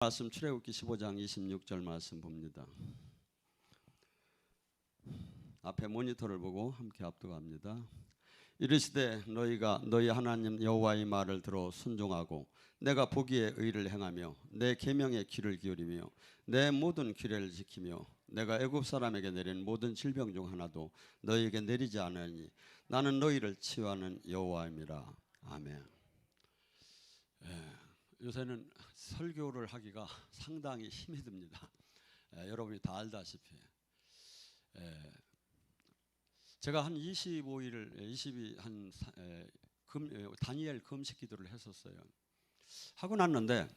말씀 출애굽기 15장 26절 말씀 봅니다. 앞에 모니터를 보고 함께 압독합니다. 이르시되 너희가 너희 하나님 여호와의 말을 들어 순종하고 내가 보기에 의를 행하며 내 계명에 귀를 기울이며 내 모든 규례를 지키며 내가 애굽 사람에게 내린 모든 질병 중 하나도 너희에게 내리지 않으니 나는 너희를 치유하는 여호와임이라. 아멘. 요새는 설교를 하기가 상당히 힘이 듭니다. 여러분이 다 알다시피 제가 한 22일 다니엘 금식 기도를 했었어요. 하고 났는데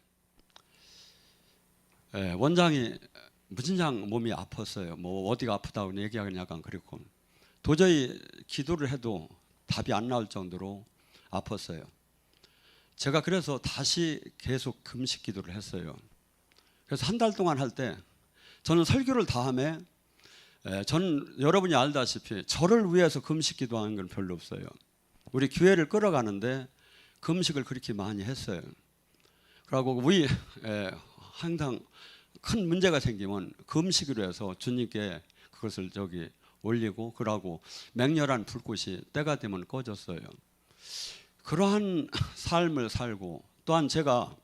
원장이 무진장 몸이 아팠어요. 뭐 어디가 아프다고 얘기하기는 약간 그랬고 도저히 기도를 해도 답이 안 나올 정도로 아팠어요. 제가 그래서 다시 계속 금식 기도를 했어요. 그래서 한 달 동안 할 때 저는 설교를 다 하며 저는 여러분이 알다시피 저를 위해서 금식 기도하는 건 별로 없어요. 우리 교회를 끌어가는데 금식을 그렇게 많이 했어요. 그리고 우리 항상 큰 문제가 생기면 금식으로 해서 주님께 그것을 올리고 그러고 맹렬한 불꽃이 때가 되면 꺼졌어요. 그러한 삶을 살고 또한 제가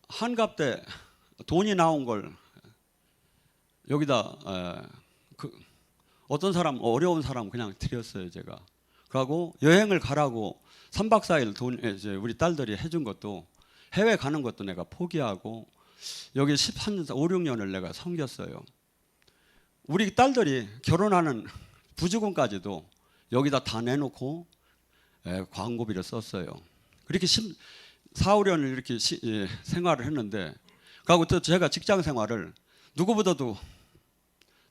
한갑 때 돈이 나온 걸 여기다 어떤 사람 어려운 사람 그냥 드렸어요. 제가 그러고 여행을 가라고 3박 4일 돈 우리 딸들이 해준 것도 해외 가는 것도 내가 포기하고 여기 13년 5, 6년을 내가 섬겼어요. 우리 딸들이 결혼하는 부주금까지도 여기다 다 내놓고 광고비를 썼어요. 그렇게 4, 5년을 이렇게 생활을 했는데 그리고 또 제가 직장 생활을 누구보다도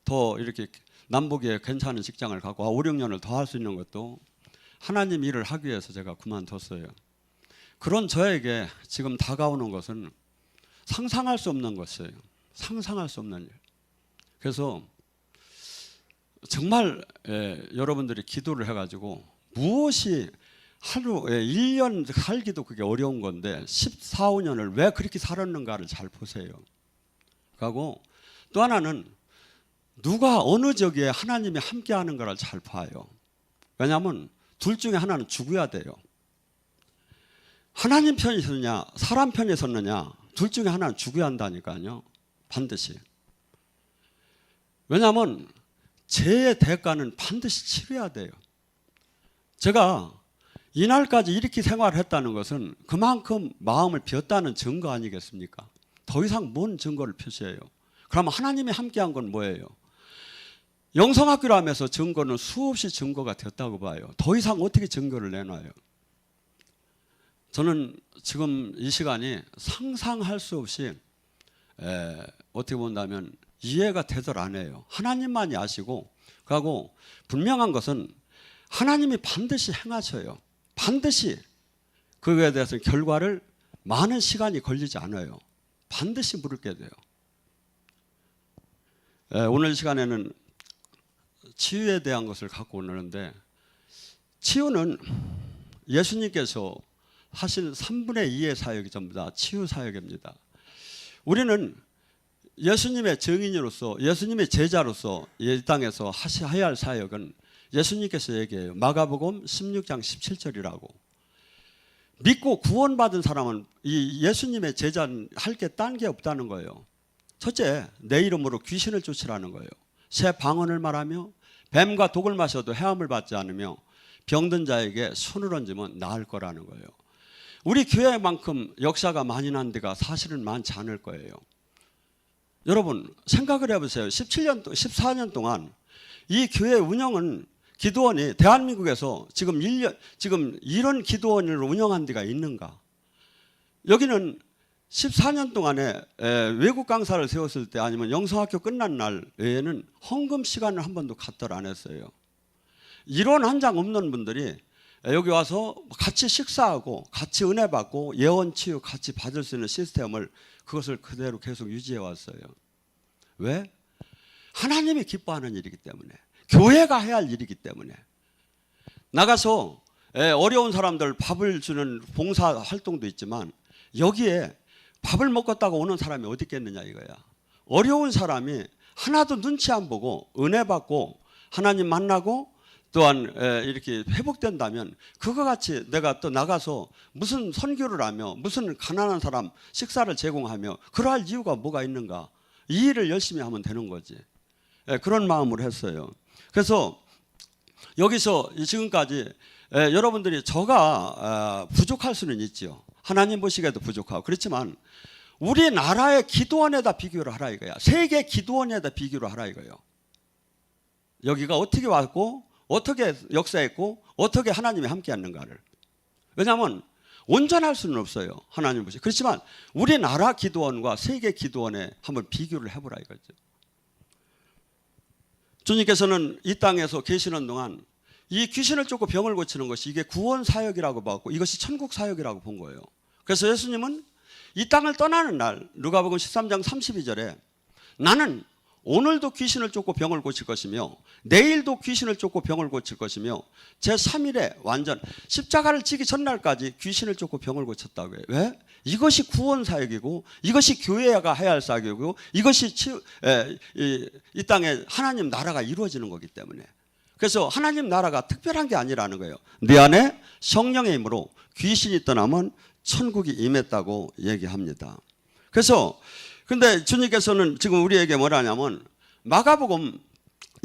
더 이렇게 남보기에 괜찮은 직장을 갖고 5, 6년을 더 할 수 있는 것도 하나님 일을 하기 위해서 제가 그만뒀어요. 그런 저에게 지금 다가오는 것은 상상할 수 없는 것이에요. 상상할 수 없는 일. 그래서 정말 여러분들이 기도를 해가지고 무엇이 하루에 1년 살기도 그게 어려운 건데 14, 15년을 왜 그렇게 살았는가를 잘 보세요. 그리고 또 하나는 누가 어느 적에 하나님이 함께하는 거를 잘 봐요. 왜냐하면 둘 중에 하나는 죽어야 돼요. 하나님 편에 섰느냐 사람 편에 섰느냐 둘 중에 하나는 죽어야 한다니까요. 반드시. 왜냐하면 죄의 대가는 반드시 치러야 돼요. 제가 이날까지 이렇게 생활을 했다는 것은 그만큼 마음을 비웠다는 증거 아니겠습니까? 더 이상 뭔 증거를 표시해요? 그러면 하나님이 함께한 건 뭐예요? 영성학교를 하면서 증거는 수없이 증거가 됐다고 봐요. 더 이상 어떻게 증거를 내놔요? 저는 지금 이 시간이 상상할 수 없이 어떻게 본다면 이해가 되들 안 해요. 하나님만이 아시고 그리고 분명한 것은 하나님이 반드시 행하셔요. 반드시 그거에 대해서 결과를 많은 시간이 걸리지 않아요. 반드시 물게 돼요. 오늘 시간에는 치유에 대한 것을 갖고 오는데 치유는 예수님께서 하신 3분의 2의 사역이 전부 다 치유 사역입니다. 우리는 예수님의 증인으로서 예수님의 제자로서 이 땅에서 하셔야 할 사역은 예수님께서 얘기해요. 마가복음 16장 17절이라고. 믿고 구원받은 사람은 이 예수님의 제자는 할 게 딴 게 없다는 거예요. 첫째, 내 이름으로 귀신을 쫓으라는 거예요. 새 방언을 말하며 뱀과 독을 마셔도 해함을 받지 않으며 병든 자에게 손을 얹으면 나을 거라는 거예요. 우리 교회만큼 역사가 많이 난 데가 사실은 많지 않을 거예요. 여러분 생각을 해보세요. 14년 동안 이 교회 운영은 기도원이 대한민국에서 지금 이런 기도원을 운영한 데가 있는가? 여기는 14년 동안에 외국 강사를 세웠을 때 아니면 영성학교 끝난 날 외에는 헌금 시간을 한 번도 갖다 안 했어요. 이론 한 장 없는 분들이 여기 와서 같이 식사하고 같이 은혜 받고 예언 치유 같이 받을 수 있는 시스템을 그것을 그대로 계속 유지해 왔어요. 왜? 하나님이 기뻐하는 일이기 때문에 교회가 해야 할 일이기 때문에 나가서 어려운 사람들 밥을 주는 봉사 활동도 있지만 여기에 밥을 먹겠다고 오는 사람이 어디 있겠느냐 이거야. 어려운 사람이 하나도 눈치 안 보고 은혜 받고 하나님 만나고 또한 이렇게 회복된다면 그거 같이 내가 또 나가서 무슨 선교를 하며 무슨 가난한 사람 식사를 제공하며 그러할 이유가 뭐가 있는가. 이 일을 열심히 하면 되는 거지. 그런 마음으로 했어요. 그래서 여기서 지금까지 여러분들이 저가 부족할 수는 있죠. 하나님 보시기에도 부족하고. 그렇지만 우리나라의 기도원에다 비교를 하라 이거야. 세계 기도원에다 비교를 하라 이거예요. 여기가 어떻게 왔고 어떻게 역사했고 어떻게 하나님이 함께 했는가를. 왜냐하면 온전할 수는 없어요. 하나님 보시. 그렇지만 우리나라 기도원과 세계 기도원에 한번 비교를 해보라 이거죠. 주님께서는 이 땅에서 계시는 동안 이 귀신을 쫓고 병을 고치는 것이 이게 구원 사역이라고 봤고 이것이 천국 사역이라고 본 거예요. 그래서 예수님은 이 땅을 떠나는 날 누가복음 13장 32절에 나는 오늘도 귀신을 쫓고 병을 고칠 것이며 내일도 귀신을 쫓고 병을 고칠 것이며 제3일에 완전 십자가를 지기 전날까지 귀신을 쫓고 병을 고쳤다고 해요. 왜? 이것이 구원 사역이고 이것이 교회가 해야 할 사역이고 이것이 이 땅에 하나님 나라가 이루어지는 거기 때문에. 그래서 하나님 나라가 특별한 게 아니라는 거예요. 네 안에 성령의 힘으로 귀신이 떠나면 천국이 임했다고 얘기합니다. 그래서 근데 주님께서는 지금 우리에게 뭐라 하냐면 마가복음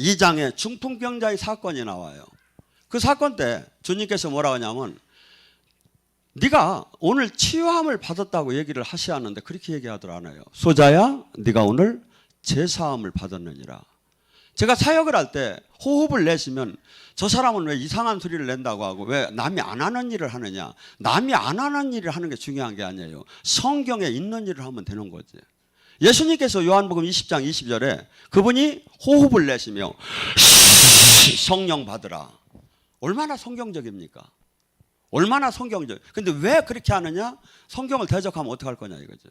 2장에 중풍병자의 사건이 나와요. 그 사건 때 주님께서 뭐라 하냐면 네가 오늘 치유함을 받았다고 얘기를 하셔야 하는데 그렇게 얘기하더라 않아요. 소자야 네가 오늘 제사함을 받았느니라. 제가 사역을 할 때 호흡을 내시면 저 사람은 왜 이상한 소리를 낸다고 하고 왜 남이 안 하는 일을 하느냐. 남이 안 하는 일을 하는 게 중요한 게 아니에요. 성경에 있는 일을 하면 되는 거지. 예수님께서 요한복음 20장 20절에 그분이 호흡을 내시며 성령 받으라. 얼마나 성경적입니까? 얼마나 성경적. 근데 왜 그렇게 하느냐? 성경을 대적하면 어떡할 거냐 이거죠.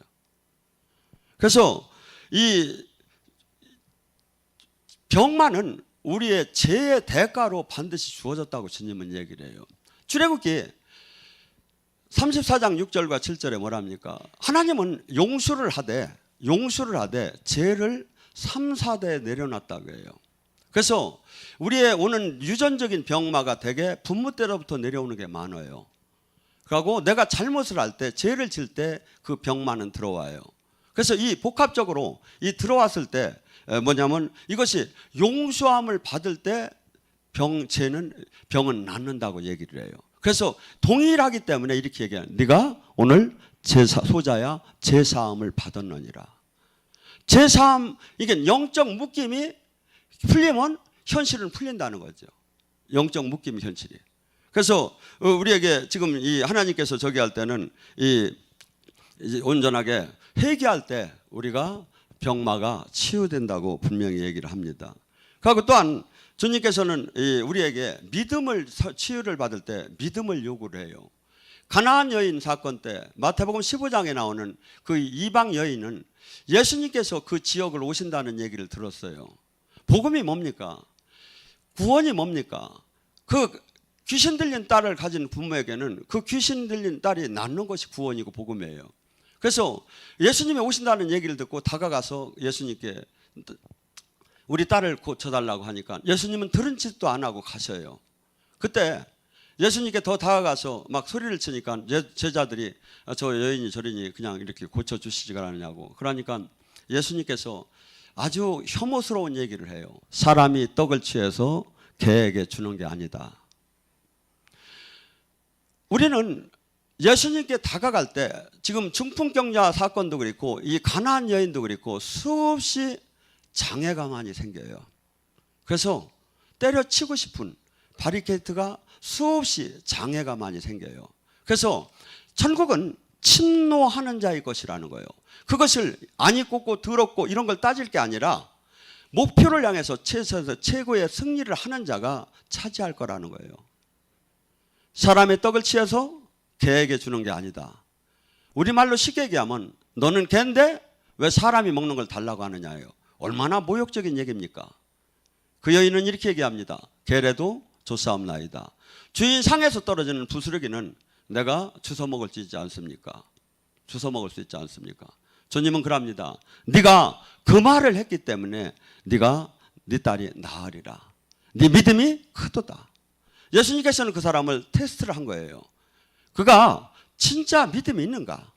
그래서 이 병만은 우리의 죄의 대가로 반드시 주어졌다고 주님은 얘기를 해요. 출애굽기 34장 6절과 7절에 뭐랍니까? 하나님은 용서를 하되 죄를 3, 4대에 내려놨다고 해요. 그래서 우리의 오는 유전적인 병마가 대개 부모 때로부터 내려오는 게 많아요. 그리고 내가 잘못을 할 때 죄를 질 때 그 병마는 들어와요. 그래서 이 복합적으로 이 들어왔을 때 뭐냐면 이것이 용서함을 받을 때 병은 낫는다고 얘기를 해요. 그래서 동일하기 때문에 이렇게 얘기해요. 네가 오늘 소자야 제사함을 받았느니라. 제사함 이게 영적 묶임이 풀리면 현실은 풀린다는 거죠. 영적 묶임이 현실이. 그래서 우리에게 지금 이 하나님께서 저기 할 때는 이 온전하게 회개할 때 우리가 병마가 치유된다고 분명히 얘기를 합니다. 그리고 또한 주님께서는 우리에게 치유를 받을 때 믿음을 요구를 해요. 가나안 여인 사건 때 마태복음 15장에 나오는 그 이방 여인은 예수님께서 그 지역을 오신다는 얘기를 들었어요. 복음이 뭡니까? 구원이 뭡니까? 그 귀신 들린 딸을 가진 부모에게는 그 귀신 들린 딸이 낫는 것이 구원이고 복음이에요. 그래서 예수님이 오신다는 얘기를 듣고 다가가서 예수님께 우리 딸을 고쳐달라고 하니까 예수님은 들은 짓도 안 하고 가셔요. 그때 예수님께 더 다가가서 막 소리를 치니까 제자들이 저 여인이 저리니 그냥 이렇게 고쳐주시지가 않느냐고. 그러니까 예수님께서 아주 혐오스러운 얘기를 해요. 사람이 떡을 취해서 개에게 주는 게 아니다. 우리는 예수님께 다가갈 때 지금 중풍병자 사건도 그렇고 이 가나안 여인도 그렇고 수없이 장애가 많이 생겨요. 그래서 때려치고 싶은 바리케이트가 수없이 장애가 많이 생겨요. 그래서 천국은 침노하는 자의 것이라는 거예요. 그것을 아니 꽂고 더럽고 이런 걸 따질 게 아니라 목표를 향해서 최고의 승리를 하는 자가 차지할 거라는 거예요. 사람의 떡을 취해서 개에게 주는 게 아니다. 우리말로 쉽게 얘기하면 너는 개인데 왜 사람이 먹는 걸 달라고 하느냐예요. 얼마나 모욕적인 얘기입니까? 그 여인은 이렇게 얘기합니다. 개라도 조사옵나이다. 주인 상에서 떨어지는 부스러기는 내가 주워 먹을지 않습니까? 주워 먹을 수 있지 않습니까? 주님은 그럽니다. 네가 그 말을 했기 때문에 네가 네 딸이 나으리라. 네 믿음이 크도다. 예수님께서는 그 사람을 테스트를 한 거예요. 그가 진짜 믿음이 있는가?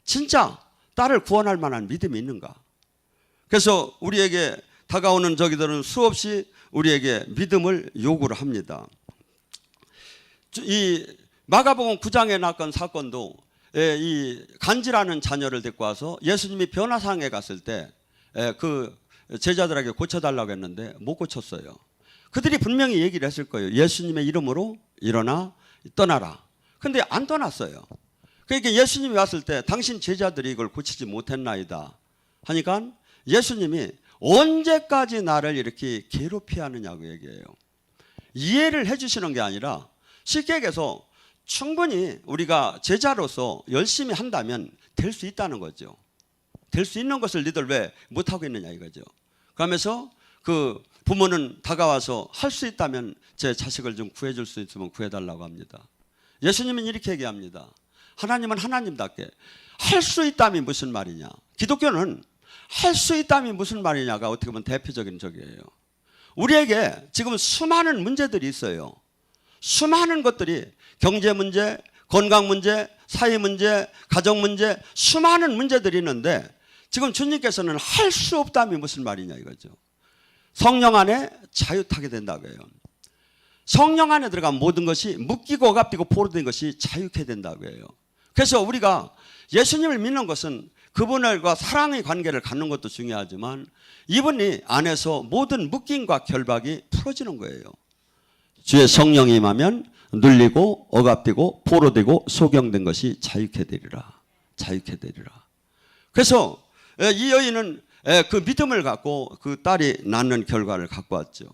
진짜 딸을 구원할 만한 믿음이 있는가? 그래서 우리에게 다가오는 저기들은 수없이 우리에게 믿음을 요구를 합니다. 이 마가복음 9장에 났건 사건도 이 간지라는 자녀를 데리고 와서 예수님이 변화상에 갔을 때 그 제자들에게 고쳐달라고 했는데 못 고쳤어요. 그들이 분명히 얘기를 했을 거예요. 예수님의 이름으로 일어나 떠나라. 근데 안 떠났어요. 그러니까 예수님이 왔을 때 당신 제자들이 이걸 고치지 못했나이다 하니까 예수님이 언제까지 나를 이렇게 괴롭히 하느냐고 얘기해요. 이해를 해주시는 게 아니라 쉽게 얘기해서 충분히 우리가 제자로서 열심히 한다면 될 수 있다는 거죠. 될 수 있는 것을 너희들 왜 못하고 있느냐 이거죠. 그러면서 그 부모는 다가와서 할 수 있다면 제 자식을 좀 구해줄 수 있으면 구해달라고 합니다. 예수님은 이렇게 얘기합니다. 하나님은 하나님답게 할 수 있다면 무슨 말이냐. 기독교는 할 수 있다면 무슨 말이냐가 어떻게 보면 대표적인 적이에요. 우리에게 지금 수많은 문제들이 있어요. 수많은 것들이 경제 문제, 건강 문제, 사회 문제, 가정 문제, 수많은 문제들이 있는데 지금 주님께서는 할 수 없다면 무슨 말이냐 이거죠. 성령 안에 자유하게 된다고 해요. 성령 안에 들어간 모든 것이 묶이고 억압되고 포로된 것이 자유케 된다고 해요. 그래서 우리가 예수님을 믿는 것은 그분과 사랑의 관계를 갖는 것도 중요하지만 이분이 안에서 모든 묶임과 결박이 풀어지는 거예요. 주의 성령이 임하면 눌리고 억압되고 포로되고 소경된 것이 자유케 되리라. 자유케 되리라. 그래서 이 여인은 그 믿음을 갖고 그 딸이 낳는 결과를 갖고 왔죠.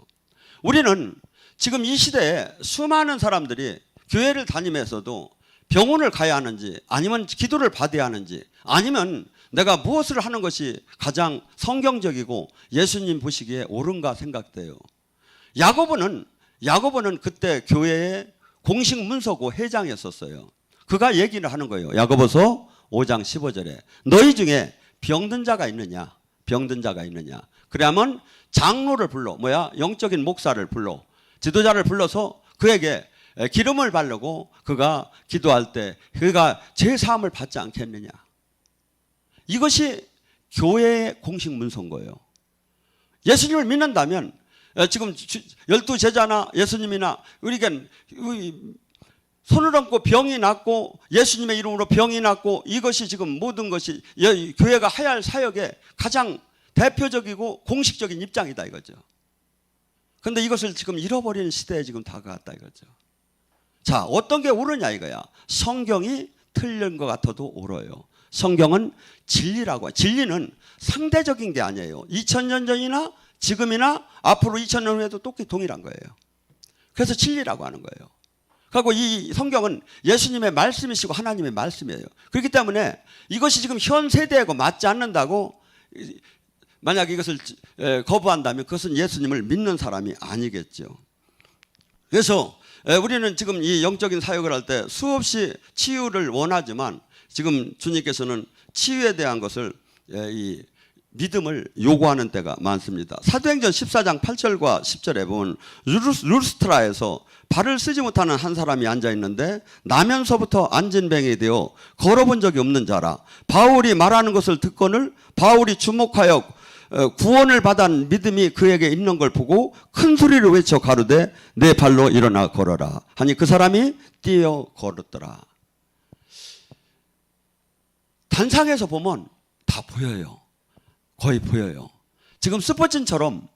우리는 지금 이 시대에 수많은 사람들이 교회를 다니면서도 병원을 가야 하는지 아니면 기도를 받아야 하는지 아니면 내가 무엇을 하는 것이 가장 성경적이고 예수님 보시기에 옳은가 생각돼요. 야고보는 그때 교회의 공식 문서고 회장이었었어요. 그가 얘기를 하는 거예요. 야고보서 5장 15절에 너희 중에 병든 자가 있느냐? 병든 자가 있느냐? 그러면 장로를 불러 영적인 목사를 불러 지도자를 불러서 그에게 기름을 바르고 그가 기도할 때 그가 제사함을 받지 않겠느냐? 이것이 교회의 공식 문서인 거예요. 예수님을 믿는다면 지금 12제자나 예수님이나 우리가 손을 얹고 병이 낫고 예수님의 이름으로 병이 낫고 이것이 지금 모든 것이 교회가 해야 할 사역의 가장 대표적이고 공식적인 입장이다 이거죠. 그런데 이것을 지금 잃어버리는 시대에 지금 다가왔다 이거죠. 자, 어떤 게 옳으냐 이거야. 성경이 틀린 것 같아도 옳아요. 성경은 진리라고. 진리는 상대적인 게 아니에요. 2000년 전이나 지금이나 앞으로 2000년 후에도 똑같이 동일한 거예요. 그래서 진리라고 하는 거예요. 그리고 이 성경은 예수님의 말씀이시고 하나님의 말씀이에요. 그렇기 때문에 이것이 지금 현 세대하고 맞지 않는다고 만약 이것을 거부한다면 그것은 예수님을 믿는 사람이 아니겠죠. 그래서 우리는 지금 이 영적인 사역을 할 때 수없이 치유를 원하지만 지금 주님께서는 치유에 대한 것을 이 믿음을 요구하는 때가 많습니다. 사도행전 14장 8절과 10절에 보면 루스트라에서 발을 쓰지 못하는 한 사람이 앉아 있는데 나면서부터 안진뱅이 되어 걸어본 적이 없는 자라. 바울이 말하는 것을 듣거늘 바울이 주목하여 구원을 받은 믿음이 그에게 있는 걸 보고 큰 소리를 외쳐 가로되 내 발로 일어나 걸어라 하니 그 사람이 뛰어 걸었더라. 단상에서 보면 다 보여요. 거의 보여요. 지금 스포츠처럼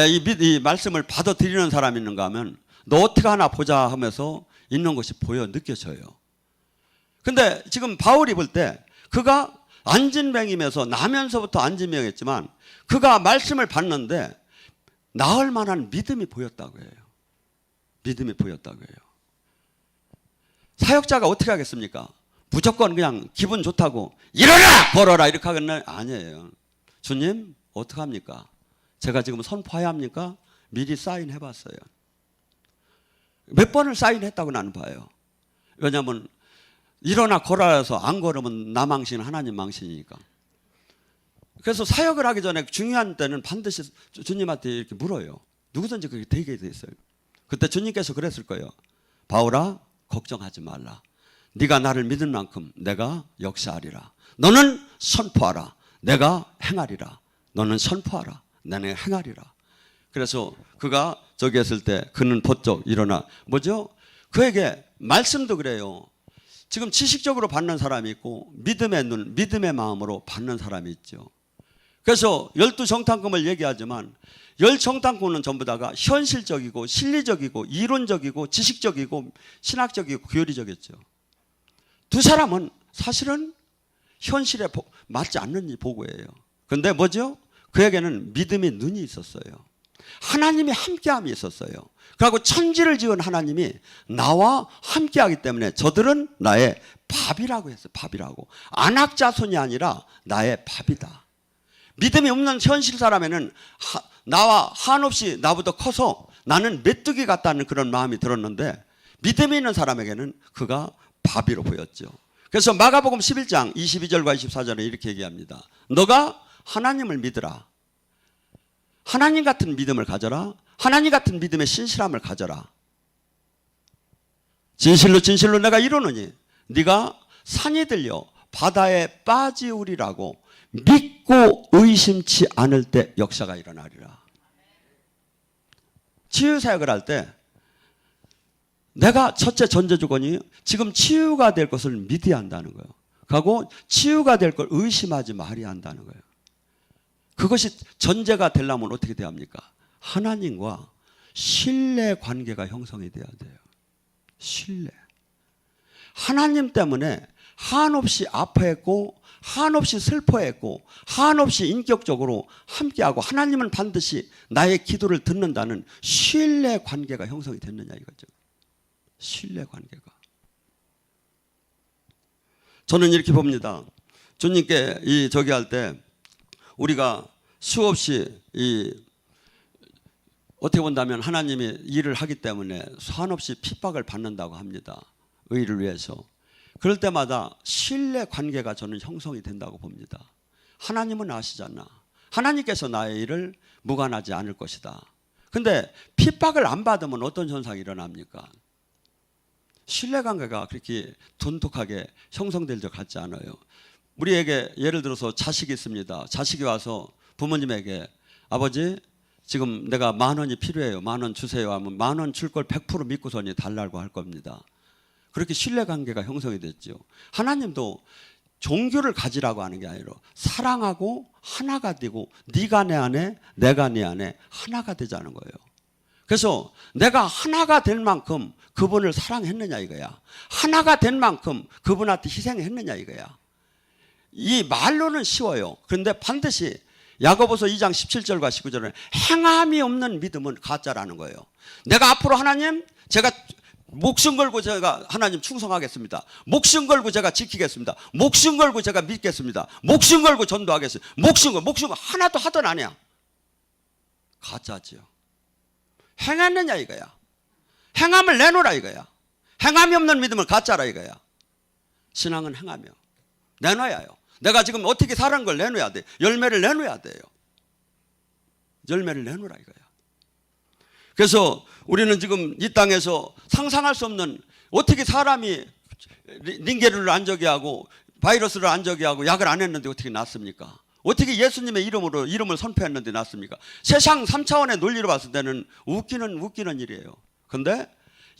이 말씀을 받아들이는 사람이 있는가 하면 너 어떻게 하나 보자 하면서 있는 것이 보여 느껴져요. 근데 지금 바울이 볼 때 그가 안진뱅이면서 나면서부터 안진뱅이였지만 그가 말씀을 받는데 나을 만한 믿음이 보였다고 해요. 믿음이 보였다고 해요. 사역자가 어떻게 하겠습니까? 무조건 그냥 기분 좋다고 일어나 걸어라 이렇게 하겠나요? 아니에요. 주님 어떻게 합니까? 제가 지금 선포해야 합니까? 미리 사인해 봤어요. 몇 번을 사인했다고 나는 봐요. 왜냐하면 일어나 걸어서 안 걸으면 나 망신, 하나님 망신이니까. 그래서 사역을 하기 전에 중요한 때는 반드시 주님한테 이렇게 물어요. 누구든지 그게 되게 돼 있어요. 그때 주님께서 그랬을 거예요. 바울아, 걱정하지 말라. 네가 나를 믿은 만큼 내가 역사하리라. 너는 선포하라. 내가 행하리라. 너는 선포하라. 나는 행하리라. 그래서 그가 저기 했을 때 그는 번쩍 일어나. 뭐죠? 그에게 말씀도 그래요. 지금 지식적으로 받는 사람이 있고 믿음의 눈, 믿음의 마음으로 받는 사람이 있죠. 그래서 12정탐꾼을 얘기하지만 10정탐꾼은 전부 다가 현실적이고 실리적이고 이론적이고 지식적이고 신학적이고 교리적이었죠. 두 사람은 사실은 현실에 맞지 않는 보고예요. 그런데 뭐죠? 그에게는 믿음의 눈이 있었어요. 하나님이 함께함이 있었어요. 그리고 천지를 지은 하나님이 나와 함께하기 때문에 저들은 나의 밥이라고 했어요. 밥이라고. 안악자손이 아니라 나의 밥이다. 믿음이 없는 현실 사람에는 나와 한없이 나보다 커서 나는 메뚜기 같다는 그런 마음이 들었는데 믿음이 있는 사람에게는 그가 밥이로 보였죠. 그래서 마가복음 11장 22절과 24절에 이렇게 얘기합니다. 너가 하나님을 믿으라. 하나님 같은 믿음을 가져라. 하나님 같은 믿음의 신실함을 가져라. 진실로 진실로 내가 이루노니 네가 산이 들려 바다에 빠지우리라고 믿고 의심치 않을 때 역사가 일어나리라. 치유사역을 할 때 내가 첫째 전제 조건이 지금 치유가 될 것을 믿어야 한다는 거예요. 그리고 치유가 될 걸 의심하지 말아야 한다는 거예요. 그것이 전제가 되려면 어떻게 돼야 합니까? 하나님과 신뢰 관계가 형성이 돼야 돼요. 신뢰. 하나님 때문에 한없이 아파했고 한없이 슬퍼했고 한없이 인격적으로 함께하고 하나님은 반드시 나의 기도를 듣는다는 신뢰 관계가 형성이 됐느냐 이거죠. 신뢰 관계가. 저는 이렇게 봅니다. 주님께 이 저기 할 때 우리가 수없이 어떻게 본다면 하나님이 일을 하기 때문에 한없이 핍박을 받는다고 합니다. 의를 위해서. 그럴 때마다 신뢰 관계가 저는 형성이 된다고 봅니다. 하나님은 아시잖아. 하나님께서 나의 일을 무관하지 않을 것이다. 근데 핍박을 안 받으면 어떤 현상이 일어납니까? 신뢰 관계가 그렇게 돈독하게 형성될 것 같지 않아요. 우리에게 예를 들어서 자식이 있습니다. 자식이 와서 부모님에게 아버지 지금 내가 10,000원이 필요해요. 10,000원 주세요 하면 10,000원 줄 걸 100% 믿고서니 달라고 할 겁니다. 그렇게 신뢰관계가 형성이 됐죠. 하나님도 종교를 가지라고 하는 게 아니라 사랑하고 하나가 되고 네가 내 안에 내가 네 안에 하나가 되자는 거예요. 그래서 내가 하나가 될 만큼 그분을 사랑했느냐 이거야. 하나가 된 만큼 그분한테 희생했느냐 이거야. 이 말로는 쉬워요. 그런데 반드시 야고보서 2장 17절과 19절은 행함이 없는 믿음은 가짜라는 거예요. 내가 앞으로 하나님 제가 목숨 걸고 제가 하나님 충성하겠습니다. 목숨 걸고 제가 지키겠습니다. 목숨 걸고 제가 믿겠습니다. 목숨 걸고 전도하겠습니다. 목숨 하나도 하던 아니야. 가짜죠. 행했느냐 이거야. 행함을 내놓으라 이거야. 행함이 없는 믿음은 가짜라 이거야. 신앙은 행하며 내놔야 해요. 내가 지금 어떻게 사는 걸 내놔야 돼. 열매를 내놔야 돼요. 열매를 내놓으라 이거야. 그래서 우리는 지금 이 땅에서 상상할 수 없는 어떻게 사람이 링게르를 안 저기 하고 바이러스를 안 저기 하고 약을 안 했는데 어떻게 낫습니까? 어떻게 예수님의 이름을 선포했는데 낫습니까? 세상 3차원의 논리로 봤을 때는 웃기는 일이에요. 그런데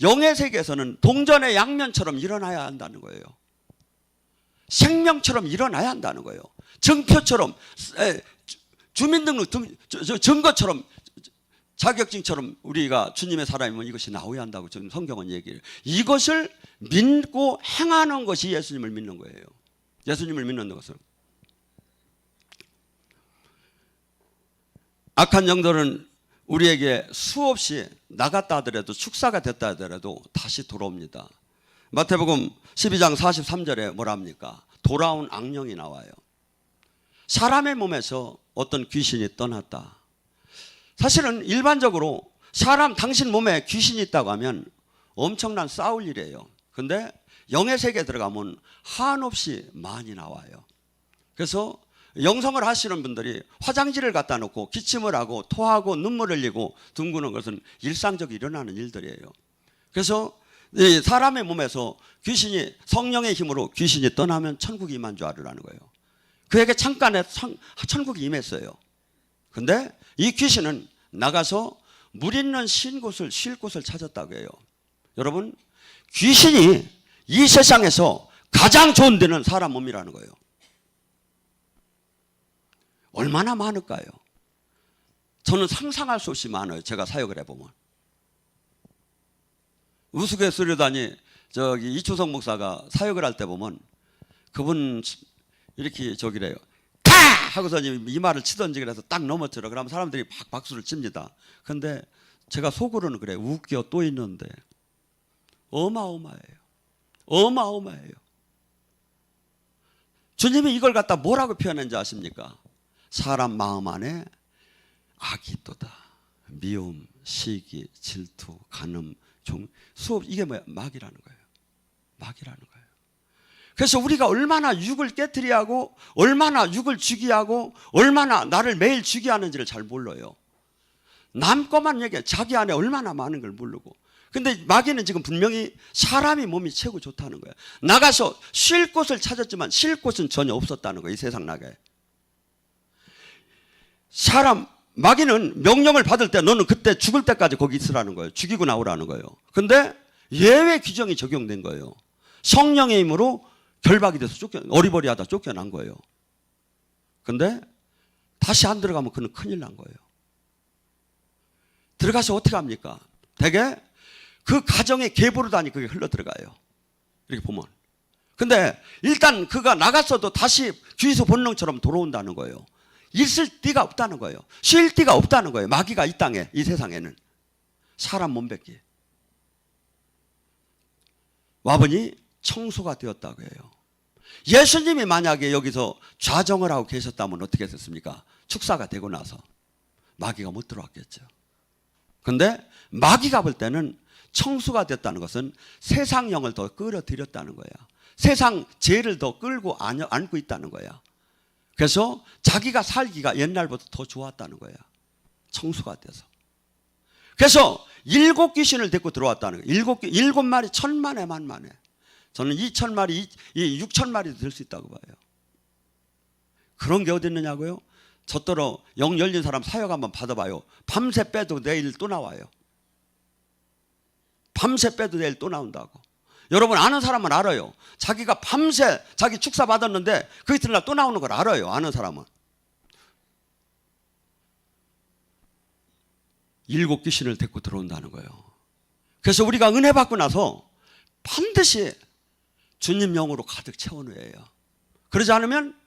영의 세계에서는 동전의 양면처럼 일어나야 한다는 거예요. 생명처럼 일어나야 한다는 거예요. 증표처럼 주민등록 증거처럼 자격증처럼 우리가 주님의 사람이면 이것이 나오야 한다고 지금 성경은 얘기해요. 이것을 믿고 행하는 것이 예수님을 믿는 거예요. 예수님을 믿는 것은. 악한 영들은 우리에게 수없이 나갔다 하더라도 축사가 됐다 하더라도 다시 돌아옵니다. 마태복음 12장 43절에 뭐라 합니까? 돌아온 악령이 나와요. 사람의 몸에서 어떤 귀신이 떠났다. 사실은 일반적으로 당신 몸에 귀신이 있다고 하면 엄청난 싸울 일이에요. 그런데 영의 세계에 들어가면 한없이 많이 나와요. 그래서 영성을 하시는 분들이 화장지를 갖다 놓고 기침을 하고 토하고 눈물을 흘리고 둥그는 것은 일상적으로 일어나는 일들이에요. 그래서 사람의 몸에서 귀신이, 성령의 힘으로 귀신이 떠나면 천국이 임한 줄 알으라는 거예요. 그에게 잠깐에 천국이 임했어요. 근데 이 귀신은 나가서 물 있는 쉴 곳을 찾았다고 해요. 여러분, 귀신이 이 세상에서 가장 좋은 데는 사람 몸이라는 거예요. 얼마나 많을까요? 저는 상상할 수 없이 많아요. 제가 사역을 해보면. 우스갯소리다니 저기 이초성 목사가 사역을 할 때 보면 그분 이렇게 저기래요. 타! 하고서 이마를 치던지 그래서 딱 넘어뜨려. 그러면 사람들이 막 박수를 칩니다. 근데 제가 속으로는 그래요. 웃겨 또 있는데. 어마어마해요. 어마어마해요. 주님이 이걸 갖다 뭐라고 표현한지 아십니까? 사람 마음 안에 악이 있도다. 미움, 시기, 질투, 간음, 수업, 이게 뭐야? 마귀라는 거예요. 마귀라는 거예요. 그래서 우리가 얼마나 육을 깨트리게 하고 얼마나 육을 죽이게 하고 얼마나 나를 매일 죽이게 하는지를 잘 몰라요. 남 것만 얘기해. 자기 안에 얼마나 많은 걸 모르고. 근데 마귀는 지금 분명히 사람이 몸이 최고 좋다는 거예요. 나가서 쉴 곳을 찾았지만 쉴 곳은 전혀 없었다는 거예요. 이 세상 나가에. 마귀는 명령을 받을 때 너는 그때 죽을 때까지 거기 있으라는 거예요. 죽이고 나오라는 거예요. 근데 예외 규정이 적용된 거예요. 성령의 힘으로 결박이 돼서 어리버리하다 쫓겨난 거예요. 근데 다시 안 들어가면 그는 큰일 난 거예요. 들어가서 어떻게 합니까? 대개 그 가정의 계보로다니 그게 흘러 들어가요. 이렇게 보면. 근데 일단 그가 나갔어도 다시 주의소 본능처럼 돌아온다는 거예요. 있을 띠가 없다는 거예요. 쉴 띠가 없다는 거예요. 마귀가 이 땅에, 이 세상에는. 사람 몸뱉기. 와보니 청소가 되었다고 해요. 예수님이 만약에 여기서 좌정을 하고 계셨다면 어떻게 됐습니까? 축사가 되고 나서 마귀가 못 들어왔겠죠. 근데 마귀가 볼 때는 청수가 됐다는 것은 세상 영을 더 끌어들였다는 거야. 세상 죄를 더 끌고 안고 있다는 거야. 그래서 자기가 살기가 옛날보다 더 좋았다는 거야. 청수가 돼서. 그래서 7 귀신을 데리고 들어왔다는 거예요. 7 마리, 1000마리, 만만에. 저는 2000마리, 6000마리도 될 수 있다고 봐요. 그런 게 어디 있느냐고요? 저더러 영 열린 사람 사역 한번 받아봐요. 밤새 빼도 내일 또 나와요. 밤새 빼도 내일 또 나온다고. 여러분 아는 사람은 알아요. 자기가 밤새 자기 축사 받았는데 그 이튿날 또 나오는 걸 알아요. 아는 사람은. 7 귀신을 데리고 들어온다는 거예요. 그래서 우리가 은혜 받고 나서 반드시 주님 영으로 가득 채워넣어야 해요. 그러지 않으면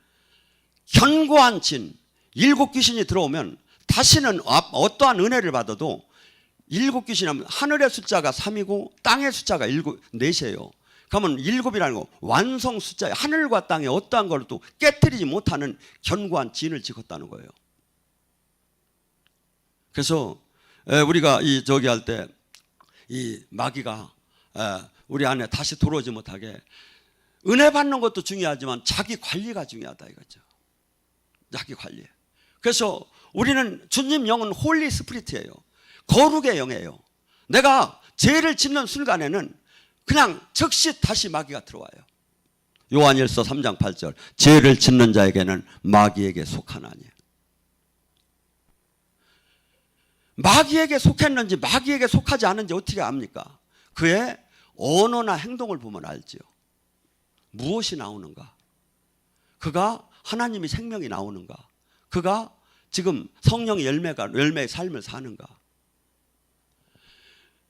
견고한 진, 7 귀신이 들어오면 다시는 어떠한 은혜를 받아도 7 귀신이면 하늘의 숫자가 3이고 땅의 숫자가 4이에요. 그러면 7이라는 거 완성 숫자예요. 하늘과 땅에 어떠한 걸 또 깨뜨리지 못하는 견고한 진을 지켰다는 거예요. 그래서 우리가 저기 할 때 이 마귀가 우리 안에 다시 들어오지 못하게 은혜 받는 것도 중요하지만 자기 관리가 중요하다 이거죠. 자기 관리. 그래서 우리는 주님 영은 홀리 스피릿이에요. 거룩의 영이에요. 내가 죄를 짓는 순간에는 그냥 즉시 다시 마귀가 들어와요. 요한일서 3장 8절 죄를 짓는 자에게는 마귀에게 속하나니. 마귀에게 속했는지 마귀에게 속하지 않은지 어떻게 압니까? 그의 언어나 행동을 보면 알지요. 무엇이 나오는가? 그가 하나님의 생명이 나오는가? 그가 지금 성령의 열매의 삶을 사는가?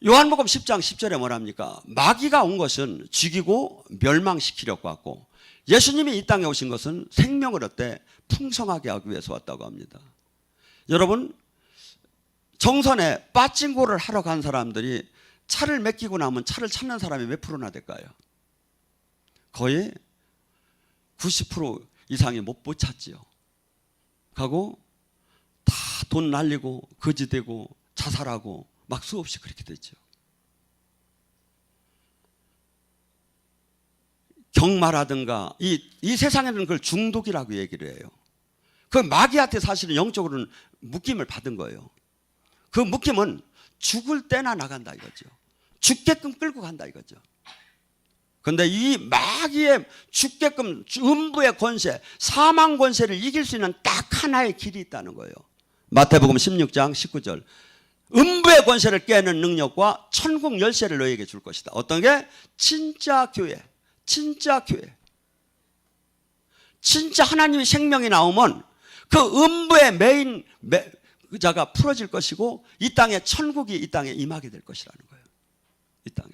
요한복음 10장 10절에 뭐랍니까? 마귀가 온 것은 죽이고 멸망시키려고 왔고 예수님이 이 땅에 오신 것은 생명을 얻되 풍성하게 하기 위해서 왔다고 합니다. 여러분 정선에 빠찡고를 하러 간 사람들이 차를 맡기고 나면 차를 찾는 사람이 몇 프로나 될까요? 거의 90% 이상이 못 찾지요. 가고 다 돈 날리고 거지되고 자살하고 막 수없이 그렇게 됐죠. 경마라든가 이 세상에는 그걸 중독이라고 얘기를 해요. 그 마귀한테 사실은 영적으로는 묶임을 받은 거예요. 그 묶임은 죽을 때나 나간다 이거죠. 죽게끔 끌고 간다 이거죠. 그런데 이 마귀의 죽게끔 음부의 권세, 사망 권세를 이길 수 있는 딱 하나의 길이 있다는 거예요. 마태복음 16장 19절. 음부의 권세를 깨는 능력과 천국 열쇠를 너에게 줄 것이다. 어떤 게? 진짜 교회. 진짜 교회. 진짜 하나님의 생명이 나오면 그 음부의 메인 자가 풀어질 것이고 이 땅에 천국이 이 땅에 임하게 될 것이라는 거예요. 이 땅에.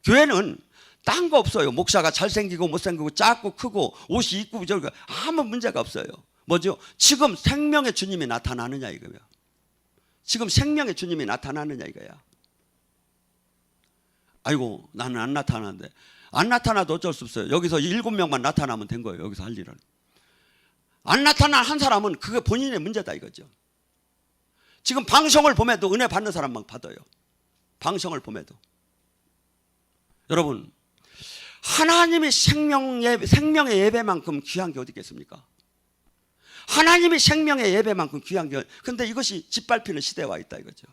교회는 딴 거 없어요. 목사가 잘생기고 못생기고 작고 크고 옷이 입고 저거 아무 문제가 없어요. 뭐죠? 지금 생명의 주님이 나타나느냐 이거예요. 지금 생명의 주님이 나타나느냐 이거야. 아이고 나는 안 나타나는데. 안 나타나도 어쩔 수 없어요. 여기서 7명만 나타나면 된 거예요. 여기서 할 일은. 안 나타난 한 사람은 그게 본인의 문제다 이거죠. 지금 방송을 보면도 은혜 받는 사람만 받아요. 방송을 보면도. 여러분 하나님의 생명의 예배만큼 귀한 게 어디 있겠습니까? 하나님의 생명의 예배만큼 귀한 게, 근데 이것이 짓밟히는 시대에 와 있다 이거죠.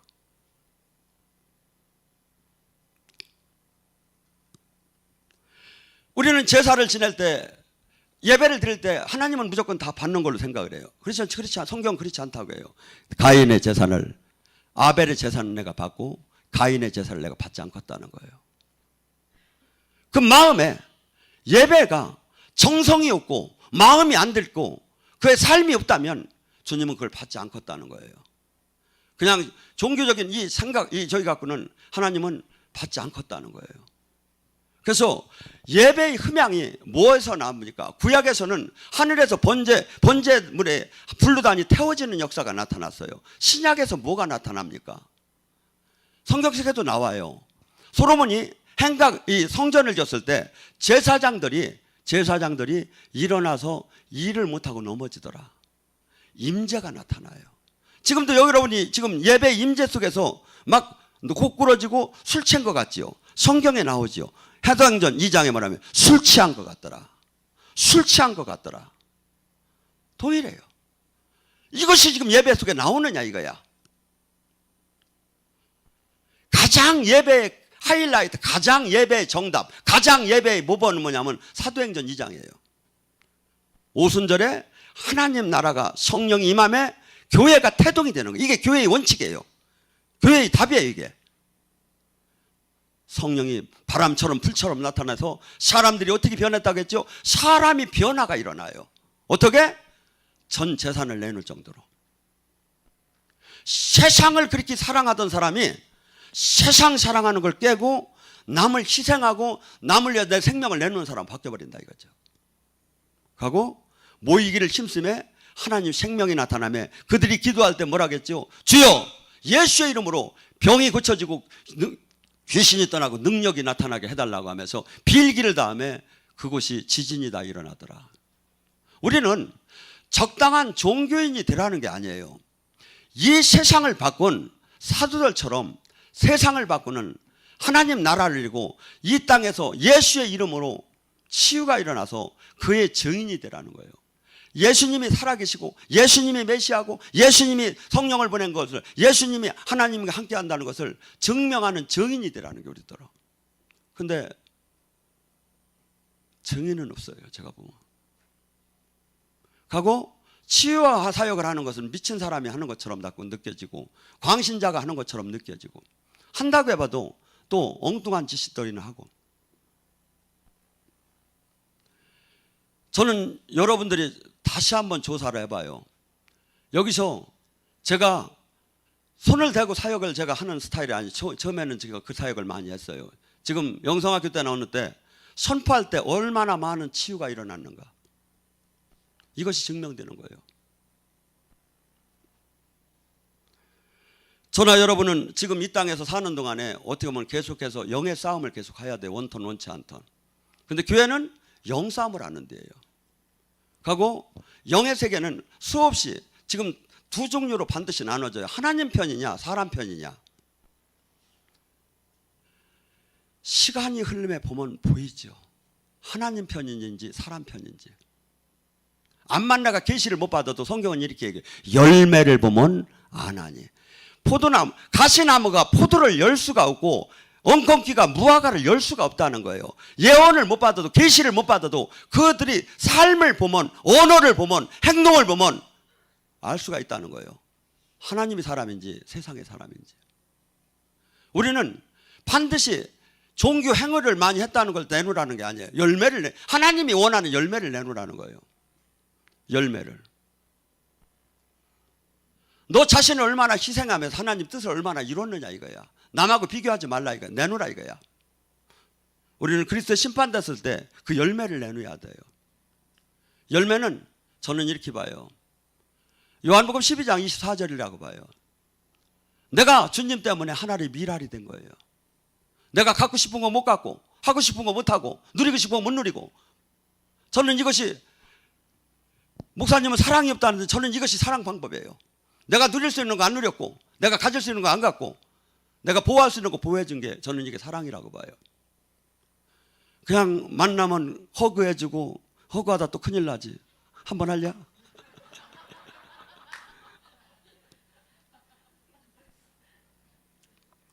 우리는 제사를 지낼 때, 예배를 드릴 때 하나님은 무조건 다 받는 걸로 생각을 해요. 그렇지 성경 그렇지 않다고 해요. 가인의 제사를, 아벨의 제사는 내가 받고 가인의 제사를 내가 받지 않겠다는 거예요. 그 마음에 예배가 정성이 없고 마음이 안 들고 그의 삶이 없다면 주님은 그걸 받지 않겠다는 거예요. 그냥 종교적인 이 생각, 저희 갖고는 하나님은 받지 않겠다는 거예요. 그래서 예배의 흠양이 뭐에서 나옵니까? 구약에서는 하늘에서 번제물에 불루단이 태워지는 역사가 나타났어요. 신약에서 뭐가 나타납니까? 성경책에도 나와요. 솔로몬이 이 성전을 졌을 때 제사장들이 일어나서 일을 못하고 넘어지더라. 임재가 나타나요. 지금도 여러분이 지금 예배 임재 속에서 막 고꾸러지고 술 취한 것 같지요. 성경에 나오지요. 사도행전 2장에 말하면 술 취한 것 같더라. 술 취한 것 같더라. 동일해요. 이것이 지금 예배 속에 나오느냐 이거야. 가장 예배의 하이라이트, 가장 예배의 정답, 가장 예배의 모범은 뭐냐면 사도행전 2장이에요. 오순절에 하나님 나라가 성령이 임함에 교회가 태동이 되는 거예요. 이게 교회의 원칙이에요. 교회의 답이에요 이게. 성령이 바람처럼 불처럼 나타나서 사람들이 어떻게 변했다고 했죠? 사람이 변화가 일어나요. 어떻게? 전 재산을 내놓을 정도로. 세상을 그렇게 사랑하던 사람이 세상 사랑하는 걸 깨고 남을 희생하고 남을 위해 내 생명을 내놓는 사람 바뀌어버린다 이거죠. 하고 모이기를 힘쓰며 하나님 생명이 나타나며 그들이 기도할 때 뭐라 했죠? 주여 예수의 이름으로 병이 고쳐지고 귀신이 떠나고 능력이 나타나게 해달라고 하면서 빌기를 다음에 그곳이 지진이 다 일어나더라. 우리는 적당한 종교인이 되라는 게 아니에요. 이 세상을 바꾼 사도들처럼 세상을 바꾸는 하나님 나라를 이루고 이 땅에서 예수의 이름으로 치유가 일어나서 그의 증인이 되라는 거예요. 예수님이 살아계시고 예수님이 메시아고 예수님이 성령을 보낸 것을 예수님이 하나님과 함께 한다는 것을 증명하는 증인이 되라는 게 우리더라. 근데 증인은 없어요. 제가 보면. 하고 치유와 사역을 하는 것은 미친 사람이 하는 것처럼 자꾸 느껴지고 광신자가 하는 것처럼 느껴지고 한다고 해봐도 또 엉뚱한 짓거리는 하고. 저는 여러분들이 다시 한번 조사를 해봐요. 여기서 제가 손을 대고 사역을 제가 하는 스타일이 아니죠. 처음에는 제가 그 사역을 많이 했어요. 지금 영성학교 때 나오는 때 선포할 때 얼마나 많은 치유가 일어났는가. 이것이 증명되는 거예요. 저나 여러분은 지금 이 땅에서 사는 동안에 어떻게 보면 계속해서 영의 싸움을 계속 해야 돼요. 원턴 원치 않던. 근데 교회는 영 싸움을 하는 데예요. 하고 영의 세계는 수없이 지금 두 종류로 반드시 나눠져요. 하나님 편이냐 사람 편이냐. 시간이 흐름에 보면 보이죠. 하나님 편인지 사람 편인지. 암만나가 계시를 못 받아도 성경은 이렇게 얘기해요. 열매를 보면 아나니. 포도나무, 가시나무가 포도를 열 수가 없고 엉겅퀴가 무화과를 열 수가 없다는 거예요. 예언을 못 받아도, 계시를 못 받아도 그들이 삶을 보면, 언어를 보면, 행동을 보면 알 수가 있다는 거예요. 하나님이 사람인지 세상의 사람인지. 우리는 반드시 종교 행위를 많이 했다는 걸 내놓으라는 게 아니에요. 열매를 하나님이 원하는 열매를 내놓으라는 거예요. 열매를. 너 자신을 얼마나 희생하면서 하나님 뜻을 얼마나 이뤘느냐 이거야. 남하고 비교하지 말라 이거야. 내놓으라 이거야. 우리는 그리스도의 심판됐을 때 그 열매를 내놓아야 돼요. 열매는 저는 이렇게 봐요. 요한복음 12장 24절이라고 봐요. 내가 주님 때문에 하나님의 미랄이 된 거예요. 내가 갖고 싶은 거 못 갖고, 하고 싶은 거 못 하고, 누리고 싶은 거 못 누리고. 저는 이것이, 목사님은 사랑이 없다는데 저는 이것이 사랑 방법이에요. 내가 누릴 수 있는 거 안 누렸고, 내가 가질 수 있는 거 안 갖고, 내가 보호할 수 있는 거 보호해준 게 저는 이게 사랑이라고 봐요. 그냥 만나면 허그해주고, 허그하다 또 큰일 나지. 한번 할래?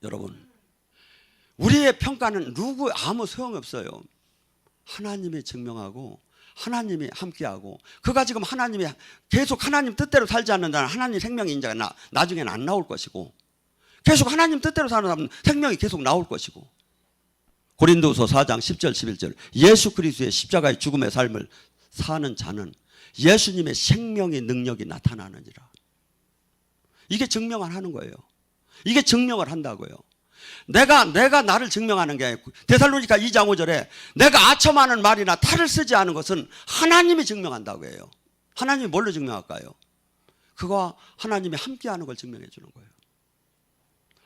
여러분, 우리의 평가는 누구 아무 소용없어요. 하나님이 증명하고 하나님이 함께하고, 그가 지금 하나님이 계속 하나님 뜻대로 살지 않는다는 하나님 생명의 인자가 나중에는 안 나올 것이고, 계속 하나님 뜻대로 사는 사람은 생명이 계속 나올 것이고. 고린도서 4장 10절 11절 예수 그리스도의 십자가의 죽음의 삶을 사는 자는 예수님의 생명의 능력이 나타나느니라. 이게 증명을 하는 거예요. 이게 증명을 한다고요. 내가 나를 증명하는 게 아니고, 데살로니가 2장 5절에 내가 아첨하는 말이나 탈을 쓰지 않은 것은 하나님이 증명한다고 해요. 하나님이 뭘로 증명할까요? 그거와 하나님이 함께하는 걸 증명해 주는 거예요.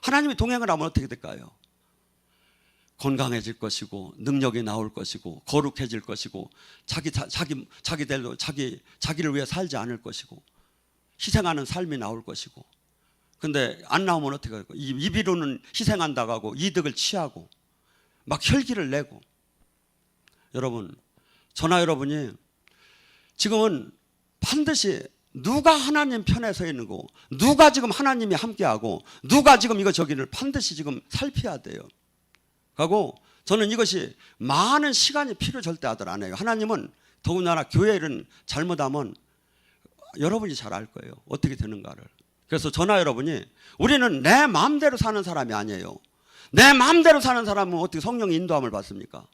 하나님이 동행을 하면 어떻게 될까요? 건강해질 것이고, 능력이 나올 것이고, 거룩해질 것이고, 자기들로 자기를 위해 살지 않을 것이고, 희생하는 삶이 나올 것이고. 근데 안 나오면 어떻게 할까요? 이비로는 희생한다고 하고 이득을 취하고 막 혈기를 내고. 여러분, 저나 여러분이 지금은 반드시 누가 하나님 편에 서 있는 거, 누가 지금 하나님이 함께하고, 누가 지금 이거 저기를 반드시 지금 살펴야 돼요. 하고 저는 이것이 많은 시간이 필요 절대 하더라 안 해요. 하나님은 더군다나 교회 일은 잘못하면 여러분이 잘 알 거예요. 어떻게 되는가를. 그래서 저나 여러분이, 우리는 내 마음대로 사는 사람이 아니에요. 내 마음대로 사는 사람은 어떻게 성령의 인도함을 받습니까?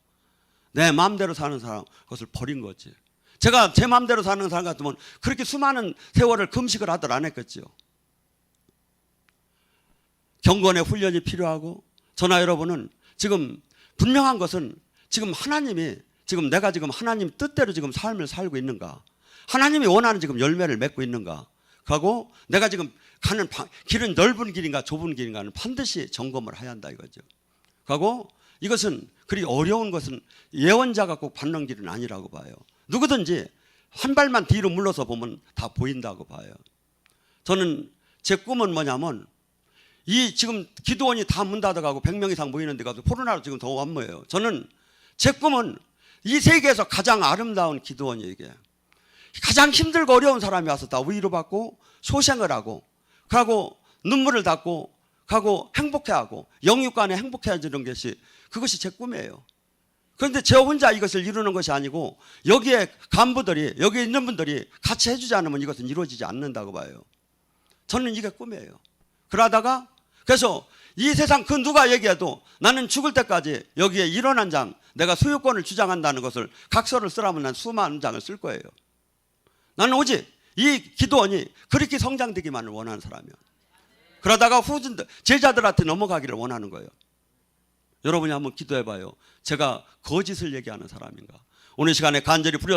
내 마음대로 사는 사람, 그것을 버린 거지. 제가 제 마음대로 사는 사람 같으면 그렇게 수많은 세월을 금식을 하더라 안 했겠죠. 경건의 훈련이 필요하고, 저나 여러분은 지금 분명한 것은 지금 하나님이, 지금 내가 지금 하나님 뜻대로 지금 삶을 살고 있는가, 하나님이 원하는 지금 열매를 맺고 있는가 하고, 내가 지금 가는 길은 넓은 길인가 좁은 길인가는 반드시 점검을 해야 한다 이거죠. 하고 이것은 그리 어려운 것은 예언자가 꼭 받는 길은 아니라고 봐요. 누구든지 한 발만 뒤로 물러서 보면 다 보인다고 봐요. 저는 제 꿈은 뭐냐면, 이 지금 기도원이 다 문 닫아가고 100명 이상 모이는 데 가서 코로나로 지금 더 완모예요. 저는 제 꿈은 이 세계에서 가장 아름다운 기도원이에요. 이게 가장 힘들고 어려운 사람이 와서 다 위로받고 소생을 하고, 가고 눈물을 닦고 가고 행복해하고 영육간에 행복해지는 것이, 그것이 제 꿈이에요. 그런데 저 혼자 이것을 이루는 것이 아니고, 여기에 간부들이, 여기 있는 분들이 같이 해주지 않으면 이것은 이루어지지 않는다고 봐요. 저는 이게 꿈이에요. 그러다가, 그래서 이 세상 그 누가 얘기해도 나는 죽을 때까지 여기에 일원한 장, 내가 소유권을 주장한다는 것을 각서를 쓰라면 난 수많은 장을 쓸 거예요. 나는 오직 이 기도원이 그렇게 성장되기만을 원하는 사람이야. 그러다가 후진들, 제자들한테 넘어가기를 원하는 거예요. 여러분이 한번 기도해봐요. 제가 거짓을 얘기하는 사람인가? 오늘 시간에 간절히 부려